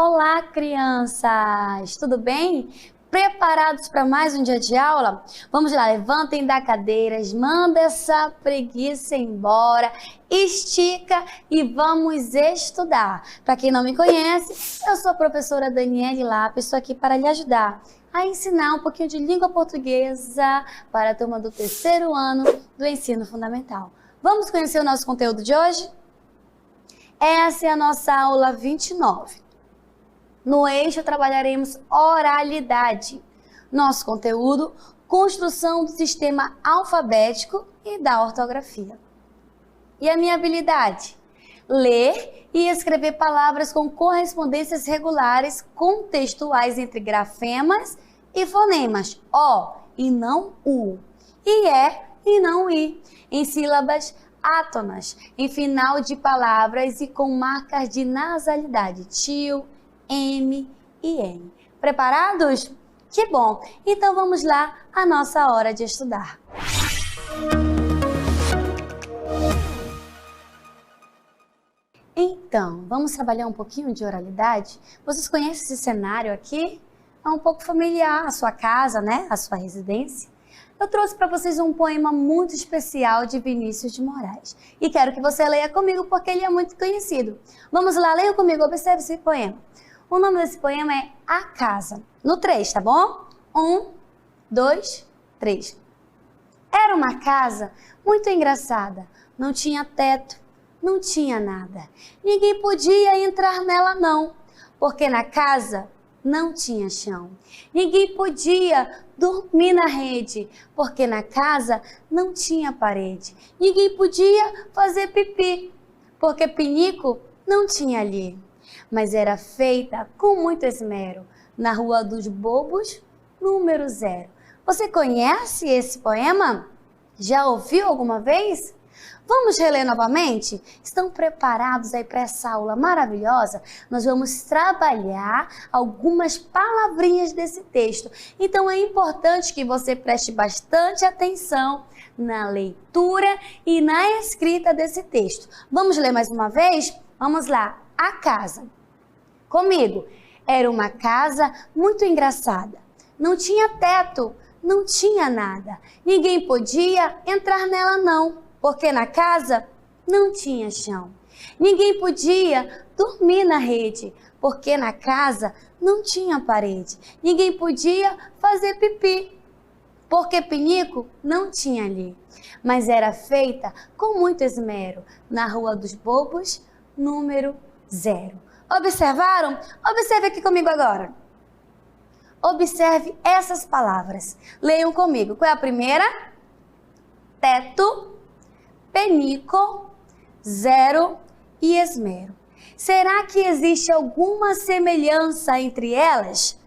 Olá, crianças! Tudo bem? Preparados para mais um dia de aula? Vamos lá, levantem da cadeira, manda essa preguiça embora, estica e vamos estudar. Para quem não me conhece, eu sou a professora Daniele Lopes, estou aqui para lhe ajudar a ensinar um pouquinho de língua portuguesa para a turma do 3º ano do ensino fundamental. Vamos conhecer o nosso conteúdo de hoje? Essa é a nossa aula 29. No eixo trabalharemos oralidade. Nosso conteúdo, construção do sistema alfabético e da ortografia. E a minha habilidade? Ler e escrever palavras com correspondências regulares contextuais entre grafemas e fonemas. O e não U. E é e não I. Em sílabas átonas, em final de palavras e com marcas de nasalidade. Tio, M e N. Preparados? Que bom! Então vamos lá à nossa hora de estudar. Então, vamos trabalhar um pouquinho de oralidade? Vocês conhecem esse cenário aqui? É um pouco familiar, a sua casa, né? A sua residência. Eu trouxe para vocês um poema muito especial de Vinícius de Moraes. E quero que você leia comigo porque ele é muito conhecido. Vamos lá, leia comigo, observe esse poema. O nome desse poema é A Casa. No 3, tá bom? 1, 2, 3. Era uma casa muito engraçada. Não tinha teto, não tinha nada. Ninguém podia entrar nela não, porque na casa não tinha chão. Ninguém podia dormir na rede, porque na casa não tinha parede. Ninguém podia fazer pipi, porque pinico não tinha ali. Mas era feita com muito esmero, na Rua dos Bobos, número 0. Você conhece esse poema? Já ouviu alguma vez? Vamos reler novamente? Estão preparados aí para essa aula maravilhosa? Nós vamos trabalhar algumas palavrinhas desse texto. Então é importante que você preste bastante atenção na leitura e na escrita desse texto. Vamos ler mais uma vez? Vamos lá. A casa. Comigo. Era uma casa muito engraçada. Não tinha teto, não tinha nada. Ninguém podia entrar nela não, porque na casa não tinha chão. Ninguém podia dormir na rede, porque na casa não tinha parede. Ninguém podia fazer pipi, porque pinico não tinha ali. Mas era feita com muito esmero, na Rua dos Bobos, número 0. Observaram? Observe aqui comigo agora. Observe essas palavras. Leiam comigo. Qual é a primeira? Teto, penico, 0 e esmero. Será que existe alguma semelhança entre elas?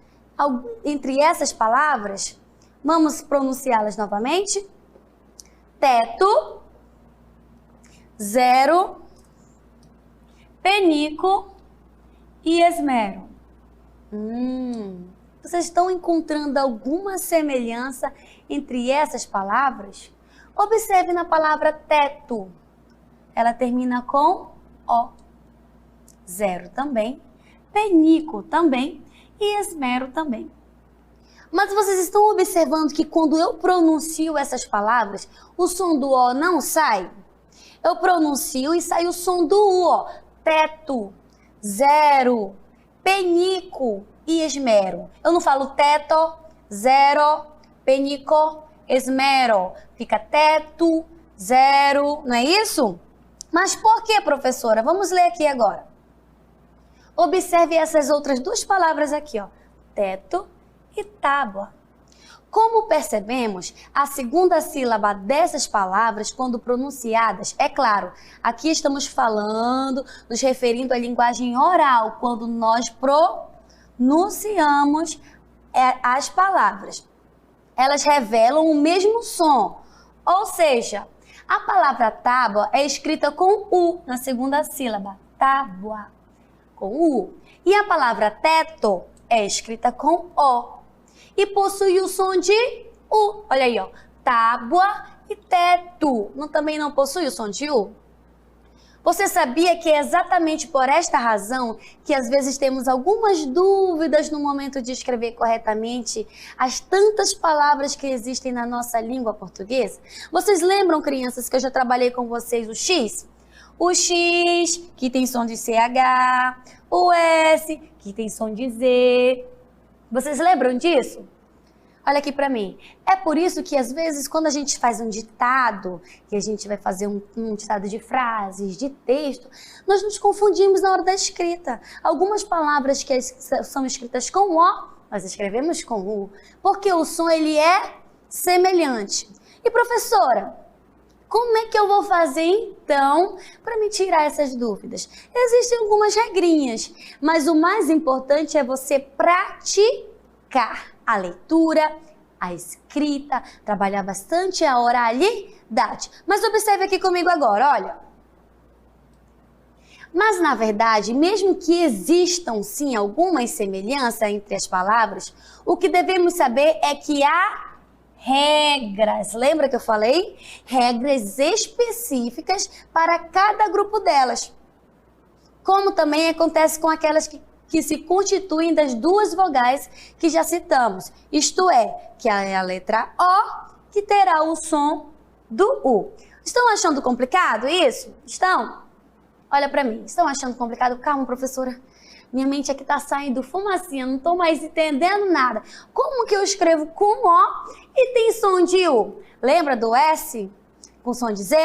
Entre essas palavras? Vamos pronunciá-las novamente. Teto, 0, penico e esmero. Vocês estão encontrando alguma semelhança entre essas palavras? Observe na palavra teto. Ela termina com O. 0 também. Penico também. E esmero também. Mas vocês estão observando que quando eu pronuncio essas palavras, o som do O não sai? Eu pronuncio e sai o som do U, ó. Teto, 0, penico e esmero. Eu não falo teto, 0, penico, esmero. Fica teto, 0, não é isso? Mas por que, professora? Vamos ler aqui agora. Observe essas outras duas palavras aqui, ó. Teto e tábua. Como percebemos, a segunda sílaba dessas palavras, quando pronunciadas, é claro, aqui estamos falando, nos referindo à linguagem oral, quando nós pronunciamos as palavras. Elas revelam o mesmo som, ou seja, a palavra tábua é escrita com U na segunda sílaba, tábua, com U. E a palavra teto é escrita com O. E possui o som de U. Olha aí, ó. Tábua e teto. Também não possui o som de U? Você sabia que é exatamente por esta razão que às vezes temos algumas dúvidas no momento de escrever corretamente as tantas palavras que existem na nossa língua portuguesa? Vocês lembram, crianças, que eu já trabalhei com vocês o X? O X, que tem som de CH, o S, que tem som de Z. Vocês lembram disso? Olha aqui para mim. É por isso que, às vezes, quando a gente faz um ditado, que a gente vai fazer um ditado de frases, de texto, nós nos confundimos na hora da escrita. Algumas palavras que são escritas com O, nós escrevemos com U, porque o som ele é semelhante. E, professora, como é que eu vou fazer, então, para me tirar essas dúvidas? Existem algumas regrinhas, mas o mais importante é você praticar a leitura, a escrita, trabalhar bastante a oralidade. Mas observe aqui comigo agora, olha. Mas, na verdade, mesmo que existam, sim, algumas semelhanças entre as palavras, o que devemos saber é que há regras. Lembra que eu falei? Regras específicas para cada grupo delas. Como também acontece com aquelas que se constituem das duas vogais que já citamos. Isto é, que é a letra O, que terá o som do U. Estão achando complicado isso? Estão? Olha para mim. Estão achando complicado? Calma, professora. Minha mente aqui tá saindo fumacinha, não tô mais entendendo nada. Como que eu escrevo com O e tem som de U? Lembra do S com som de Z?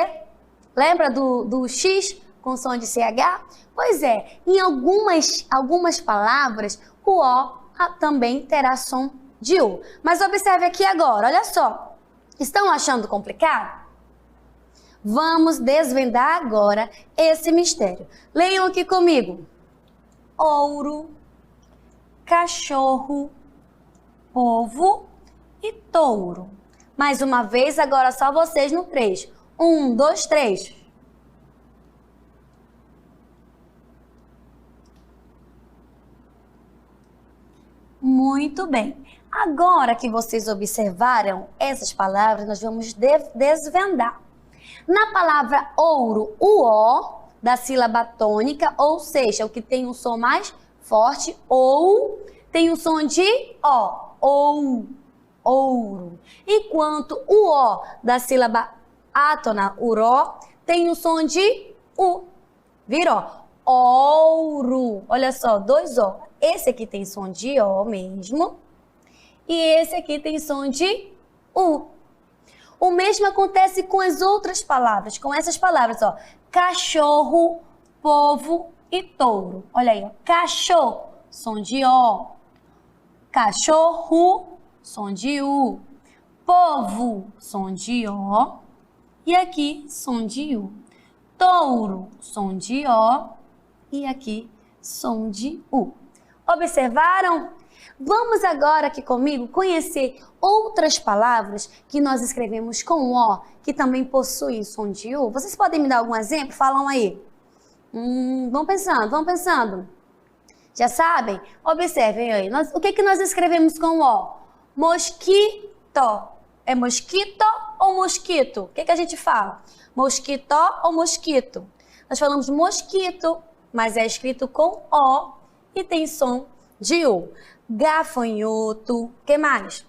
Lembra do X com som de CH? Pois é, em algumas palavras, o O também terá som de U. Mas observe aqui agora, olha só. Estão achando complicado? Vamos desvendar agora esse mistério. Leiam aqui comigo. Ouro, cachorro, povo e touro. Mais uma vez, agora só vocês no 3. 1, 2, 3. Muito bem. Agora que vocês observaram essas palavras, nós vamos desvendar. Na palavra ouro, o O da sílaba tônica, ou seja, o que tem um som mais forte, ou tem o som de O, ou, ouro. Enquanto o O da sílaba átona, uró, tem o som de U, virou ouro. Olha só, 2 O. Esse aqui tem som de O mesmo, e esse aqui tem som de U. O mesmo acontece com as outras palavras, com essas palavras, ó. Cachorro, povo e touro. Olha aí, ó. Cachorro, som de O. Cachorro, som de U. Povo, som de O. E aqui, som de U. Touro, som de O. E aqui, som de U. Observaram? Vamos agora aqui comigo conhecer outras palavras que nós escrevemos com O, que também possuem som de U. Vocês podem me dar algum exemplo? Falam aí. Vão pensando. Já sabem? Observem aí. O que nós escrevemos com O? Mosquito. É mosquito ou mosquito? O que a gente fala? Mosquito ou mosquito? Nós falamos mosquito, mas é escrito com O e tem som de U. Gafanhoto, que mais?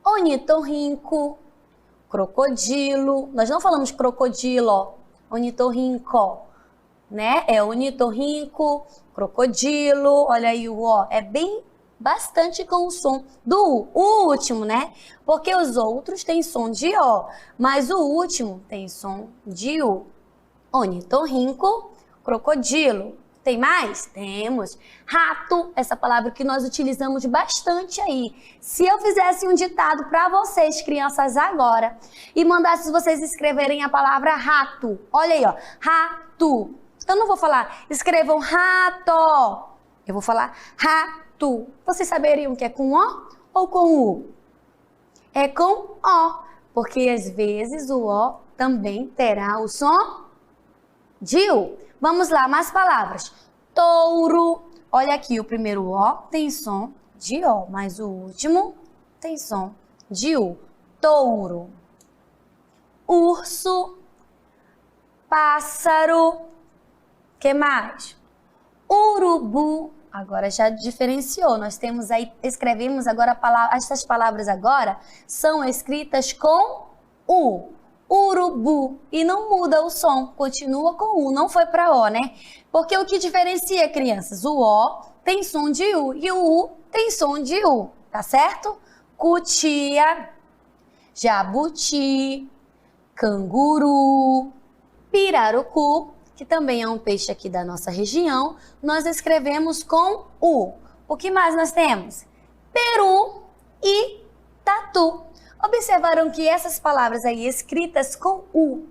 Onitorrinco, crocodilo. Nós não falamos crocodilo, onitorrinco, né? É onitorrinco, crocodilo. Olha aí o O, é bastante com o som do U. O último, né? Porque os outros têm som de O, mas o último tem som de U. Onitorrinco, crocodilo. Tem mais? Temos. Rato, essa palavra que nós utilizamos bastante aí. Se eu fizesse um ditado para vocês, crianças, agora, e mandasse vocês escreverem a palavra rato. Olha aí, ó. Rato. Eu não vou falar, escrevam rato. Eu vou falar rato. Vocês saberiam que é com O ou com U? É com O, porque às vezes o O também terá o som de U. Vamos lá, mais palavras. Touro. Olha aqui, o primeiro O tem som de O, mas o último tem som de U. Touro. Urso. pássaro. Que mais? Urubu. Agora já diferenciou. Nós temos aí, escrevemos agora essas palavras agora são escritas com U. Urubu. E não muda o som, continua com U, não foi para O, né? Porque o que diferencia, crianças? O O tem som de U e o U tem som de U, tá certo? Cutia, jabuti, canguru, pirarucu, que também é um peixe aqui da nossa região, nós escrevemos com U. O que mais nós temos? Peru e tatu. Observaram que essas palavras aí escritas com U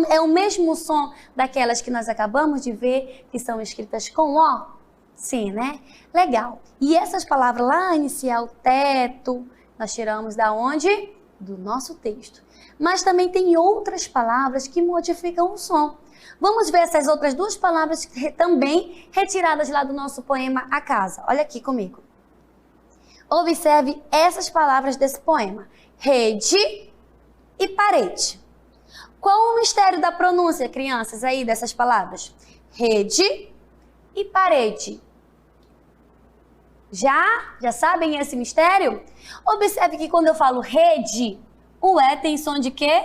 é o mesmo som daquelas que nós acabamos de ver que são escritas com O? Sim, né? Legal. E essas palavras lá inicial, teto, nós tiramos da onde? Do nosso texto. Mas também tem outras palavras que modificam o som. Vamos ver essas outras duas palavras também retiradas lá do nosso poema A Casa. Olha aqui comigo. Observe essas palavras desse poema. Rede e parede. Qual o mistério da pronúncia, crianças, aí dessas palavras? Rede e parede. Já sabem esse mistério? Observe que quando eu falo rede, o E tem som de quê?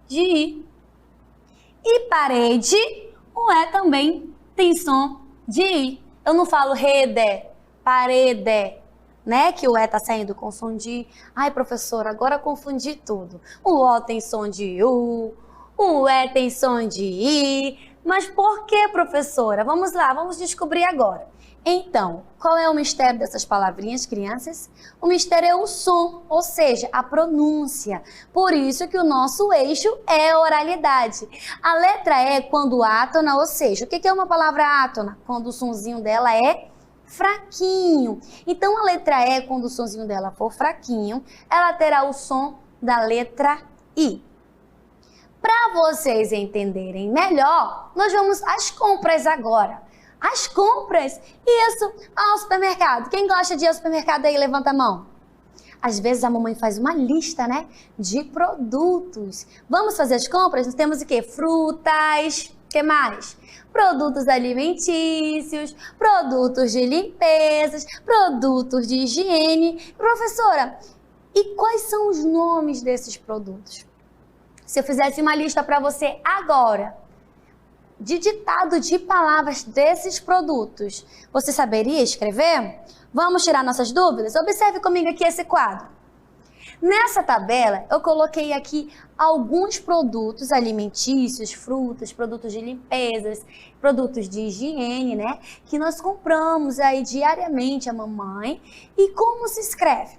De I. E parede, o E também tem som de I. Eu não falo rede, parede, né? Que o E tá saindo com som de I. Ai, professora, agora confundi tudo. O O tem som de U, o E tem som de I. Mas por que, professora? Vamos lá, vamos descobrir agora. Então, qual é o mistério dessas palavrinhas, crianças? O mistério é o som, ou seja, a pronúncia. Por isso que o nosso eixo é a oralidade. A letra E quando átona, ou seja, o que é uma palavra átona? Quando o sonzinho dela é fraquinho. Então, a letra E, quando o sonzinho dela for fraquinho, ela terá o som da letra I. Para vocês entenderem melhor, nós vamos às compras agora. As compras? Isso, ao supermercado. Quem gosta de ir ao supermercado aí, levanta a mão. Às vezes a mamãe faz uma lista, né, de produtos. Vamos fazer as compras? Nós temos o quê? Frutas, o que mais? Produtos alimentícios, produtos de limpezas, produtos de higiene. Professora, e quais são os nomes desses produtos? Se eu fizesse uma lista para você agora, de ditado de palavras desses produtos, você saberia escrever? Vamos tirar nossas dúvidas? Observe comigo aqui esse quadro. Nessa tabela, eu coloquei aqui alguns produtos alimentícios, frutas, produtos de limpezas, produtos de higiene, né? Que nós compramos aí diariamente a mamãe. E como se escreve?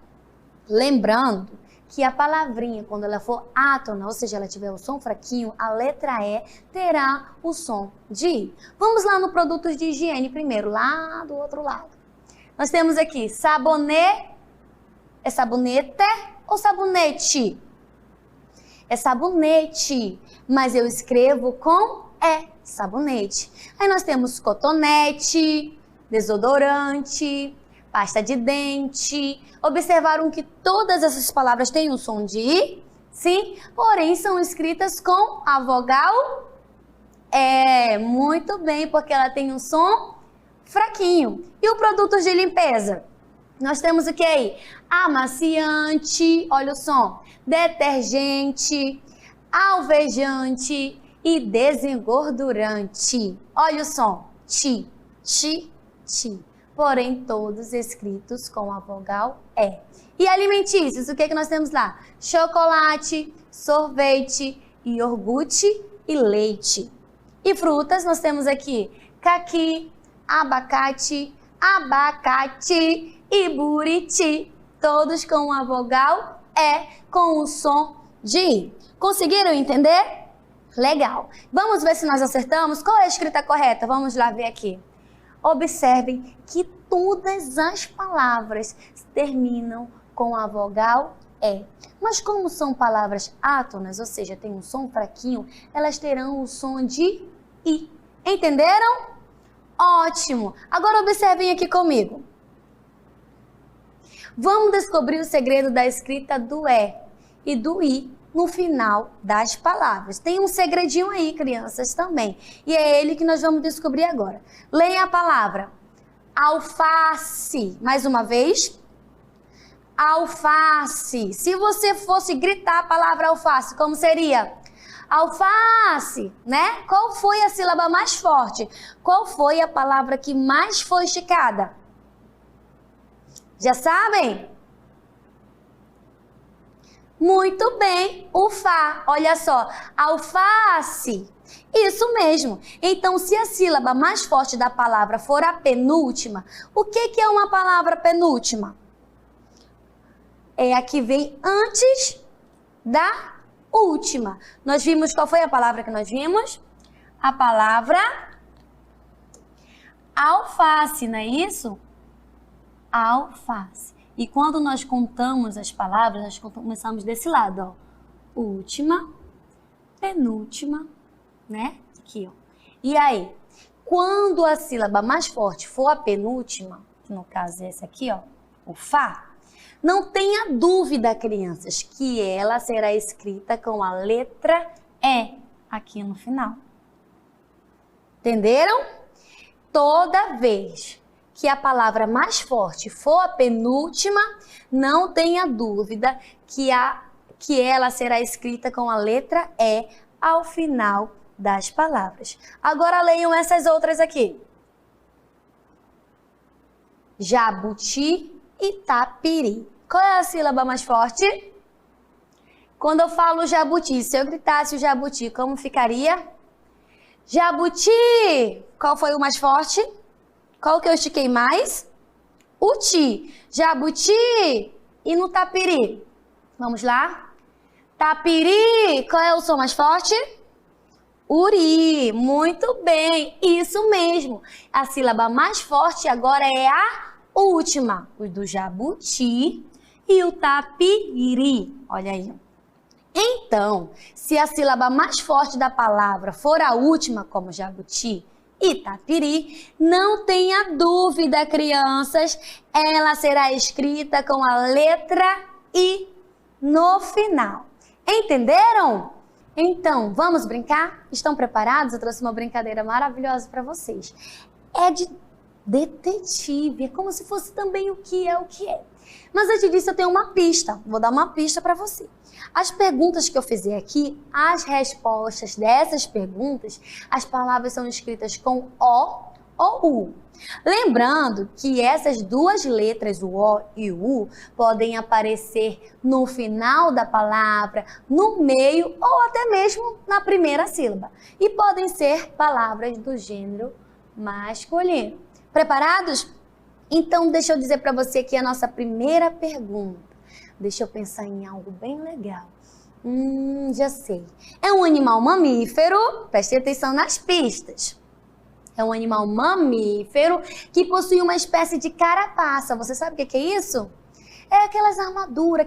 Lembrando que a palavrinha, quando ela for átona, ou seja, ela tiver o som fraquinho, a letra E terá o som de I. Vamos lá no produtos de higiene primeiro, lá do outro lado. Nós temos aqui sabonete, é sabonete ou sabonete? É sabonete, mas eu escrevo com E, sabonete. Aí nós temos cotonete, desodorante, pasta de dente. Observaram que todas essas palavras têm o som de I? Sim, porém são escritas com a vogal E. Muito bem, porque ela tem um som fraquinho. E o produto de limpeza? Nós temos o que aí? Amaciante, olha o som, detergente, alvejante e desengordurante. Olha o som, ti, ti, ti. Porém, todos escritos com a vogal E. E alimentícios, o que nós temos lá? Chocolate, sorvete, iogurte e leite. E frutas, nós temos aqui caqui, abacate, abacate e buriti. Todos com a vogal E, com o som de I. Conseguiram entender? Legal. Vamos ver se nós acertamos? Qual é a escrita correta? Vamos lá ver aqui. Observem que todas as palavras terminam com a vogal E. Mas como são palavras átonas, ou seja, tem um som fraquinho, elas terão o som de I. Entenderam? Ótimo! Agora observem aqui comigo. Vamos descobrir o segredo da escrita do E e do I no final das palavras. Tem um segredinho aí, crianças, também. E é ele que nós vamos descobrir agora. Leia a palavra alface. Mais uma vez. Alface. Se você fosse gritar a palavra alface, como seria? Alface, né? Qual foi a sílaba mais forte? Qual foi a palavra que mais foi esticada? Já sabem? Muito bem, o Fá. Olha só, alface. Isso mesmo. Então, se a sílaba mais forte da palavra for a penúltima, o que é uma palavra penúltima? É a que vem antes da última. Nós vimos, qual foi a palavra que nós vimos? A palavra alface, não é isso? Alface. E quando nós contamos as palavras, nós começamos desse lado, ó. Última, penúltima, né? Aqui, ó. E aí, quando a sílaba mais forte for a penúltima, que no caso é essa aqui, ó, o Fá, não tenha dúvida, crianças, que ela será escrita com a letra E aqui no final. Entenderam? Toda vez que a palavra mais forte for a penúltima, não tenha dúvida que ela será escrita com a letra E ao final das palavras. Agora leiam essas outras aqui. Jabuti e tapiri. Qual é a sílaba mais forte? Quando eu falo jabuti, se eu gritasse o jabuti, como ficaria? Jabuti! Qual foi o mais forte? Qual que eu estiquei mais? O ti. Jabuti! E no tapiri? Vamos lá? Tapiri! Qual é o som mais forte? Uri! Muito bem! Isso mesmo! A sílaba mais forte agora é a última. O do jabuti e o tapiri. Olha aí. Então, se a sílaba mais forte da palavra for a última, como jabuti e tapiri, não tenha dúvida, crianças, ela será escrita com a letra I no final. Entenderam? Então, vamos brincar? Estão preparados? Eu trouxe uma brincadeira maravilhosa para vocês. É de detetive, é como se fosse também o que é o que é. Mas antes disso eu tenho uma pista, vou dar uma pista para você. As perguntas que eu fizer aqui, as respostas dessas perguntas, as palavras são escritas com O ou U. Lembrando que essas duas letras, o O e o U, podem aparecer no final da palavra, no meio ou até mesmo na primeira sílaba. E podem ser palavras do gênero masculino. Preparados? Então, deixa eu dizer para você aqui a nossa primeira pergunta. Deixa eu pensar em algo bem legal. Já sei. É um animal mamífero, preste atenção nas pistas. É um animal mamífero que possui uma espécie de carapaça. Você sabe o que é isso? É aquelas armaduras,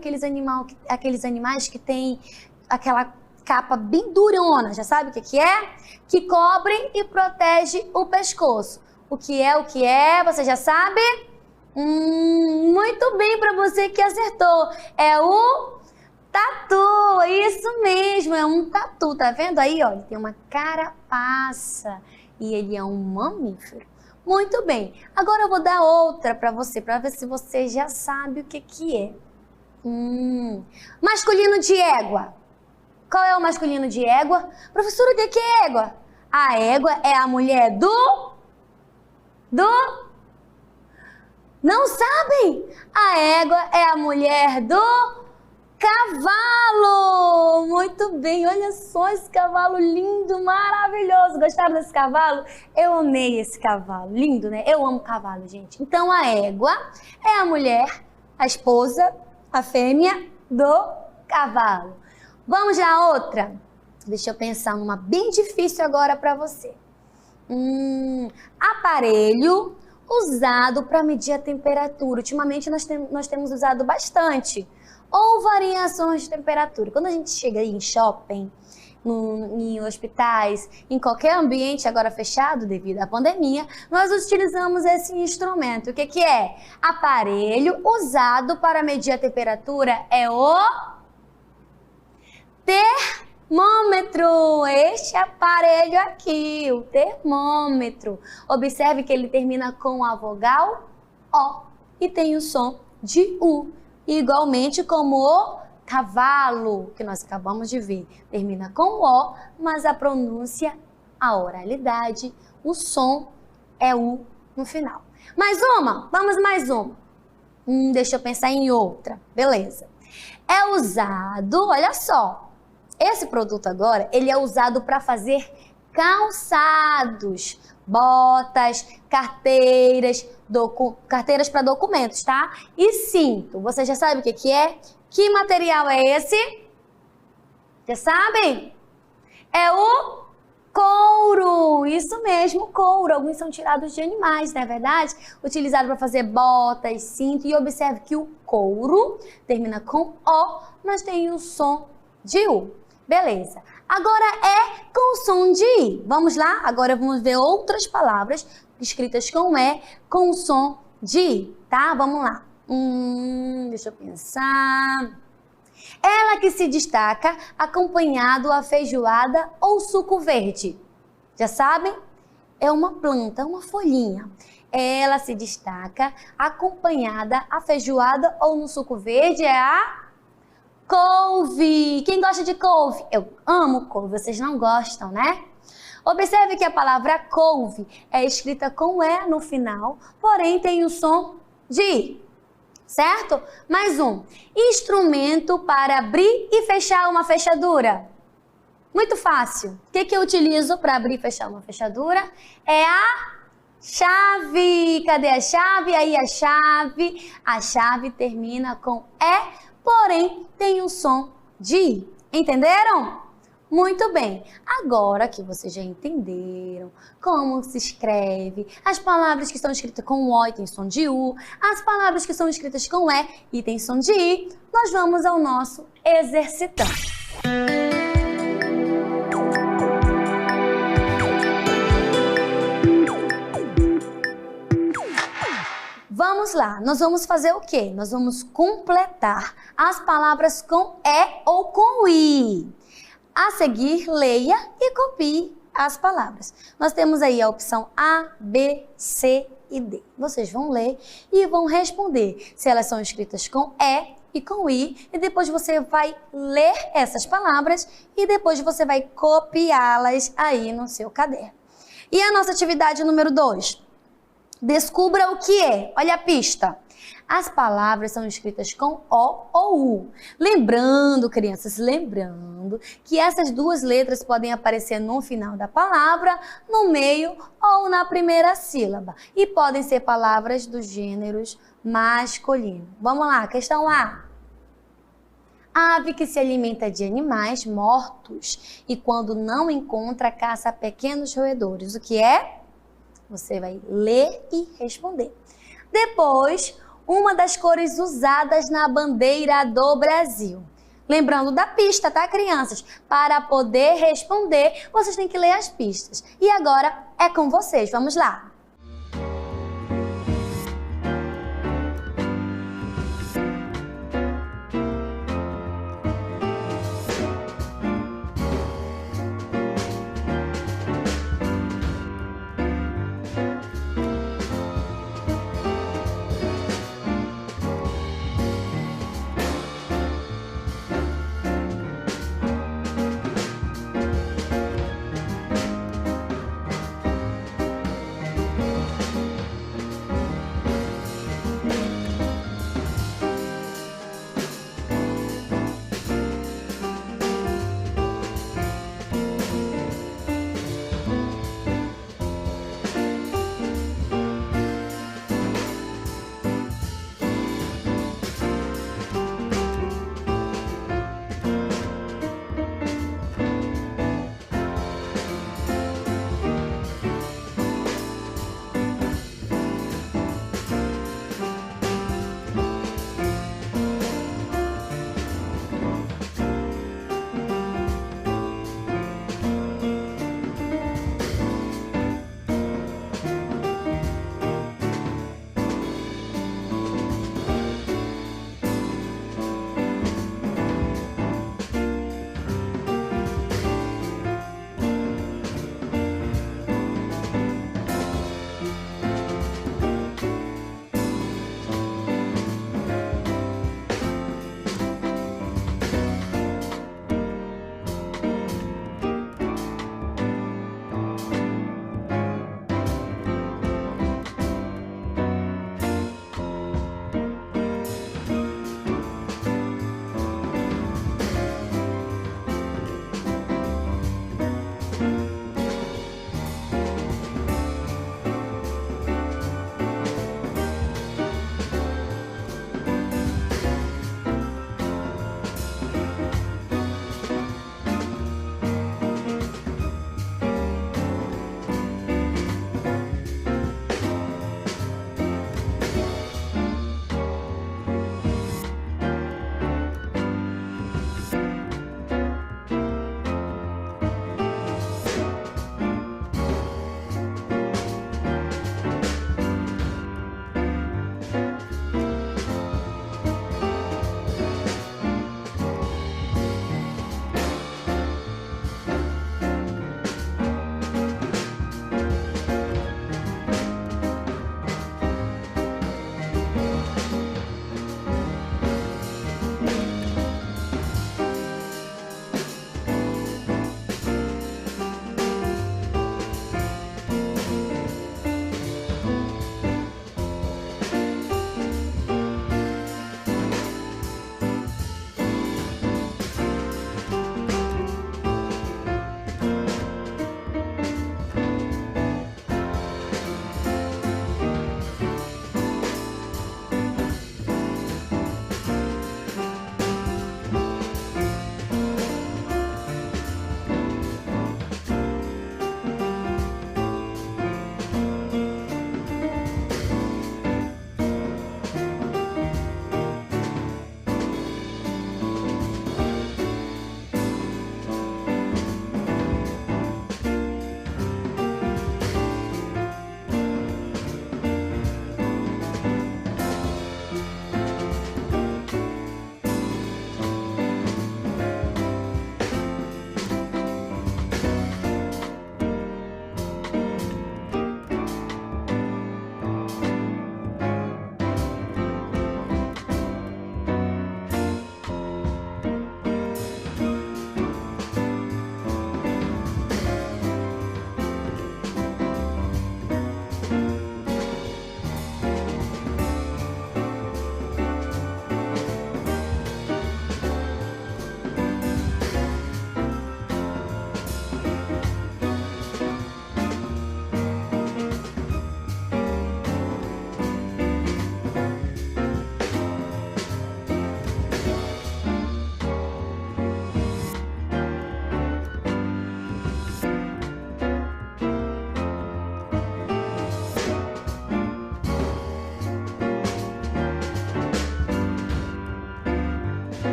aqueles animais que têm aquela capa bem durona. Já sabe o que é? Que cobrem e protegem o pescoço. O que é? Você já sabe? Muito bem para você que acertou. É o tatu, isso mesmo, é um tatu. Tá vendo aí, ó? Ele tem uma carapaça e ele é um mamífero. Muito bem. Agora eu vou dar outra para você, para ver se você já sabe o que é. Masculino de égua. Qual é o masculino de égua? Professora, o que é égua? A égua é a mulher do... Não sabem? A égua é a mulher do cavalo. Muito bem, olha só esse cavalo lindo, maravilhoso. Gostaram desse cavalo? Eu amei esse cavalo, lindo, né? Eu amo cavalo, gente. Então a égua é a mulher, a esposa, a fêmea do cavalo. Vamos lá, outra. Deixa eu pensar numa bem difícil agora para você. Aparelho usado para medir a temperatura. Ultimamente nós temos usado bastante. Ou variações de temperatura. Quando a gente chega aí em shopping, em hospitais, em qualquer ambiente agora fechado devido à pandemia, nós utilizamos esse instrumento. O que é? Aparelho usado para medir a temperatura é o termômetro, este aparelho aqui, o termômetro. Observe que ele termina com a vogal O e tem o som de U, igualmente como o cavalo, que nós acabamos de ver. Termina com O, mas a pronúncia, a oralidade, o som é U no final. Mais uma? Vamos mais uma. Deixa eu pensar em outra. Beleza. É usado, olha só, esse produto agora, ele é usado para fazer calçados, botas, carteiras para documentos, tá? E cinto. Você já sabe o que que é? Que material é esse? Já sabem? É o couro, isso mesmo, couro. Alguns são tirados de animais, não é verdade? Utilizado para fazer botas, cinto. E observe que o couro termina com O, mas tem o som de U. Beleza. Agora é com o som de I. Vamos lá? Agora vamos ver outras palavras escritas com E, com o som de I, tá? Vamos lá. Deixa eu pensar. Ela que se destaca acompanhado a feijoada ou suco verde. Já sabem? É uma planta, uma folhinha. Ela se destaca acompanhada a feijoada ou no suco verde é a couve. Quem gosta de couve? Eu amo couve, vocês não gostam, né? Observe que a palavra couve é escrita com E no final, porém tem o som de I. Certo? Mais um. Instrumento para abrir e fechar uma fechadura. Muito fácil. O que eu utilizo para abrir e fechar uma fechadura? É a chave. Cadê a chave? Aí a chave. A chave termina com E, porém tem um som de I. Entenderam? Muito bem, agora que vocês já entenderam como se escreve, as palavras que estão escritas com O e tem som de U, as palavras que são escritas com E tem som de I, nós vamos ao nosso exercitão. Vamos lá, nós vamos fazer o quê? Nós vamos completar as palavras com E ou com I. A seguir, leia e copie as palavras. Nós temos aí a opção A, B, C e D. Vocês vão ler e vão responder se elas são escritas com E com I. E depois você vai ler essas palavras e depois você vai copiá-las aí no seu caderno. E a nossa atividade número 2. Descubra o que é. Olha a pista. As palavras são escritas com O ou U. Lembrando, crianças, lembrando que essas duas letras podem aparecer no final da palavra, no meio ou na primeira sílaba. E podem ser palavras dos gêneros masculino. Vamos lá, questão A. Ave que se alimenta de animais mortos e quando não encontra, caça pequenos roedores. O que é? Você vai ler e responder. Depois, uma das cores usadas na bandeira do Brasil. Lembrando da pista, tá, crianças? Para poder responder, vocês têm que ler as pistas. E agora é com vocês, vamos lá.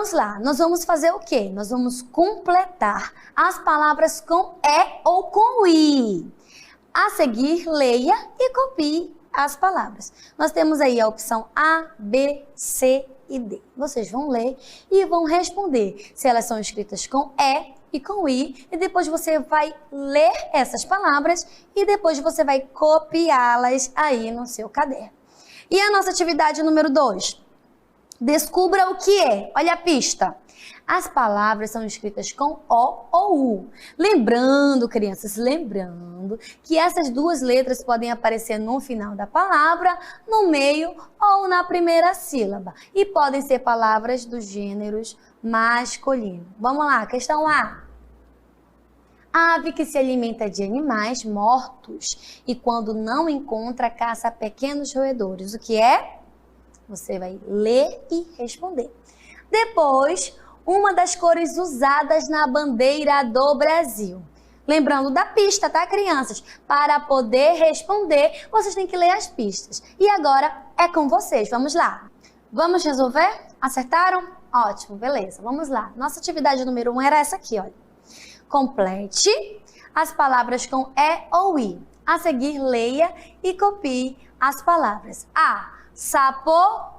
vamos lá, nós vamos fazer o quê? Nós vamos completar as palavras com E ou com I. A seguir, leia e copie as palavras. Nós temos aí a opção A, B, C e D. Vocês vão ler e vão responder se elas são escritas com E e com I, e depois você vai ler essas palavras e depois você vai copiá-las aí no seu caderno. E a nossa atividade número 2? Descubra o que é. Olha a pista. As palavras são escritas com O ou U. Lembrando, crianças, lembrando que essas duas letras podem aparecer no final da palavra, no meio ou na primeira sílaba. E podem ser palavras dos gêneros masculino. Vamos lá, questão A. Ave que se alimenta de animais mortos e quando não encontra, caça pequenos roedores. O que é? Você vai ler e responder. Depois, uma das cores usadas na bandeira do Brasil. Lembrando da pista, tá, crianças? Para poder responder, vocês têm que ler as pistas. E agora é com vocês. Vamos lá. Vamos resolver? Acertaram? Ótimo, beleza. Vamos lá. Nossa atividade número 1 era essa aqui, olha. Complete as palavras com E ou I. A seguir, leia e copie as palavras. A. Sapo.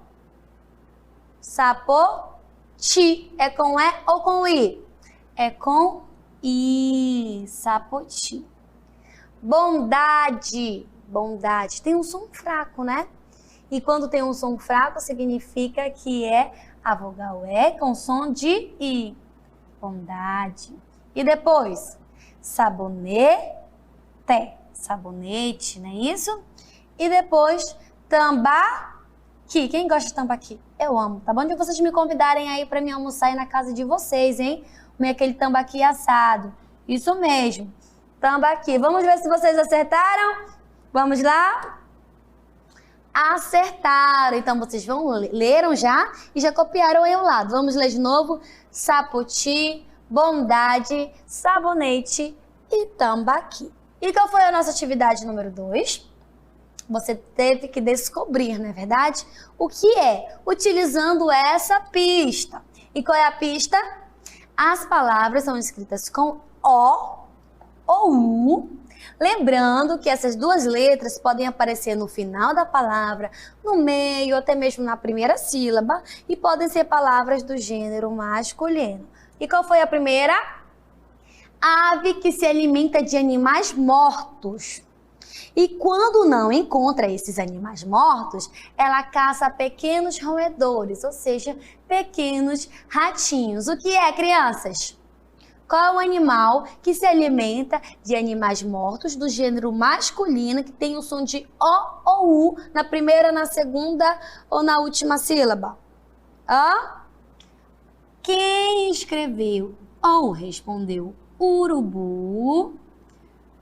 Sapoti. É com E ou com I? É com I. Sapoti. Bondade. Bondade. Tem um som fraco, né? E quando tem um som fraco, significa que é a vogal E com som de I. Bondade. E depois, sabonete. Sabonete, não é isso? E depois, tambaqui. Quem gosta de tambaqui? Eu amo. Tá bom? De vocês me convidarem aí para me almoçar aí na casa de vocês, hein? Comer aquele tambaqui assado. Isso mesmo. Tambaqui. Vamos ver se vocês acertaram? Vamos lá? Acertaram. Então, vocês leram já e já copiaram aí ao lado. Vamos ler de novo. Sapoti, bondade, sabonete e tambaqui. E qual foi a nossa atividade número 2? Você teve que descobrir, não é verdade? O que é? Utilizando essa pista. E qual é a pista? As palavras são escritas com O ou U. Lembrando que essas duas letras podem aparecer no final da palavra, no meio, até mesmo na primeira sílaba, e podem ser palavras do gênero masculino. E qual foi a primeira? Ave que se alimenta de animais mortos. E quando não encontra esses animais mortos, ela caça pequenos roedores, ou seja, pequenos ratinhos. O que é, crianças? Qual é o animal que se alimenta de animais mortos do gênero masculino, que tem o som de O ou U na primeira, na segunda ou na última sílaba? Quem escreveu ou respondeu urubu,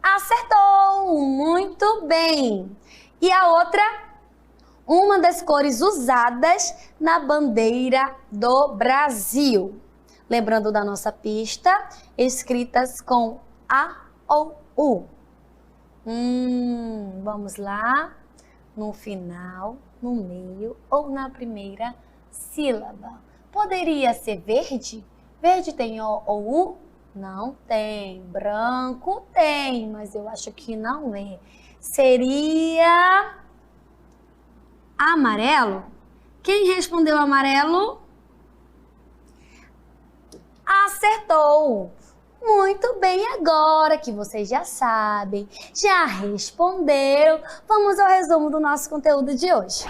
acertou, muito bem. E a outra, uma das cores usadas na bandeira do Brasil. Lembrando da nossa pista, escritas com A ou U. Vamos lá, no final, no meio ou na primeira sílaba. Poderia ser verde? Verde tem O ou U? Não tem. Branco tem, mas eu acho que não é. Seria amarelo? Quem respondeu amarelo? Acertou! Muito bem, agora que vocês já sabem, já responderam, vamos ao resumo do nosso conteúdo de hoje.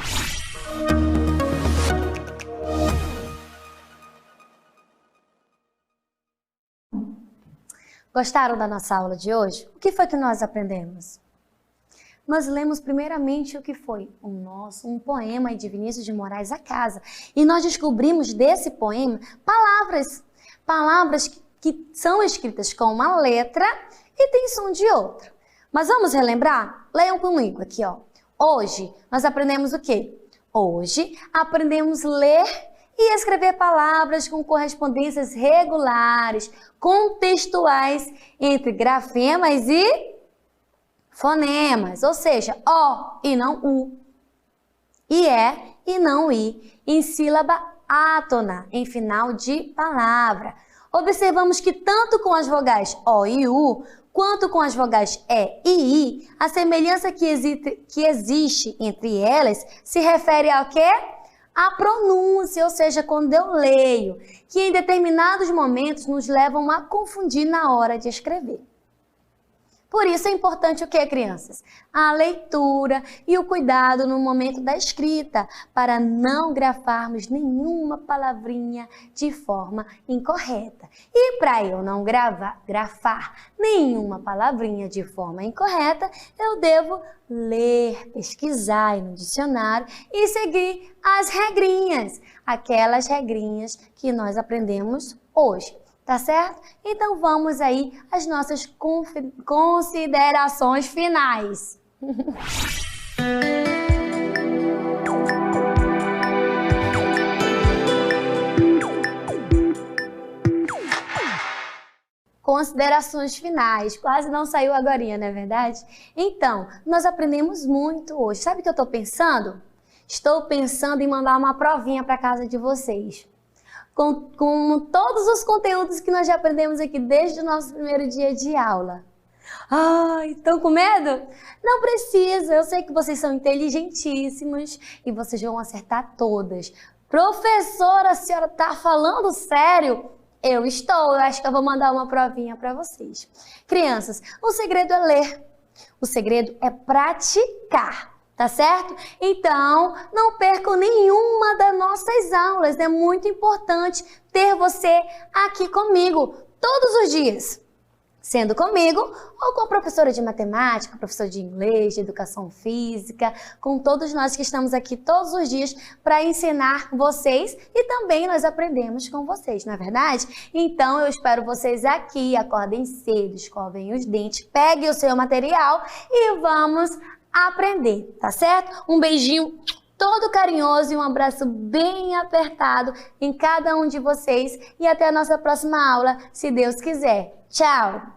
Gostaram da nossa aula de hoje? O que foi que nós aprendemos? Nós lemos primeiramente o que foi um poema de Vinícius de Moraes, A Casa. E nós descobrimos desse poema palavras que são escritas com uma letra e tem som de outra. Mas vamos relembrar? Leiam comigo aqui, ó. Hoje nós aprendemos o quê? Hoje aprendemos ler e escrever palavras com correspondências regulares, contextuais entre grafemas e fonemas, ou seja, O e não U, e E e não I, em sílaba átona em final de palavra. Observamos que tanto com as vogais O e U, quanto com as vogais E e I, a semelhança que existe entre elas se refere ao quê? A pronúncia, ou seja, quando eu leio, que em determinados momentos nos levam a confundir na hora de escrever. Por isso é importante o que, crianças? A leitura e o cuidado no momento da escrita, para não grafarmos nenhuma palavrinha de forma incorreta. E para eu não grafar nenhuma palavrinha de forma incorreta, eu devo ler, pesquisar no dicionário e seguir as regrinhas, aquelas regrinhas que nós aprendemos hoje. Tá certo? Então vamos aí às nossas considerações finais. Considerações finais, quase não saiu agorinha, não é verdade? Então, nós aprendemos muito hoje. Sabe o que eu estou pensando? Estou pensando em mandar uma provinha para casa de vocês. Com todos os conteúdos que nós já aprendemos aqui desde o nosso primeiro dia de aula. Ai, estão com medo? Não precisa, eu sei que vocês são inteligentíssimos e vocês vão acertar todas. Professora, a senhora está falando sério? Eu acho que eu vou mandar uma provinha para vocês. Crianças, o segredo é ler, o segredo é praticar. Tá certo? Então, não percam nenhuma das nossas aulas. É muito importante ter você aqui comigo todos os dias. Sendo comigo ou com a professora de matemática, professor de inglês, de educação física, com todos nós que estamos aqui todos os dias para ensinar vocês e também nós aprendemos com vocês, não é verdade? Então, eu espero vocês aqui, acordem cedo, escovem os dentes, peguem o seu material e vamos aprender, tá certo? Um beijinho todo carinhoso e um abraço bem apertado em cada um de vocês e até a nossa próxima aula, se Deus quiser. Tchau!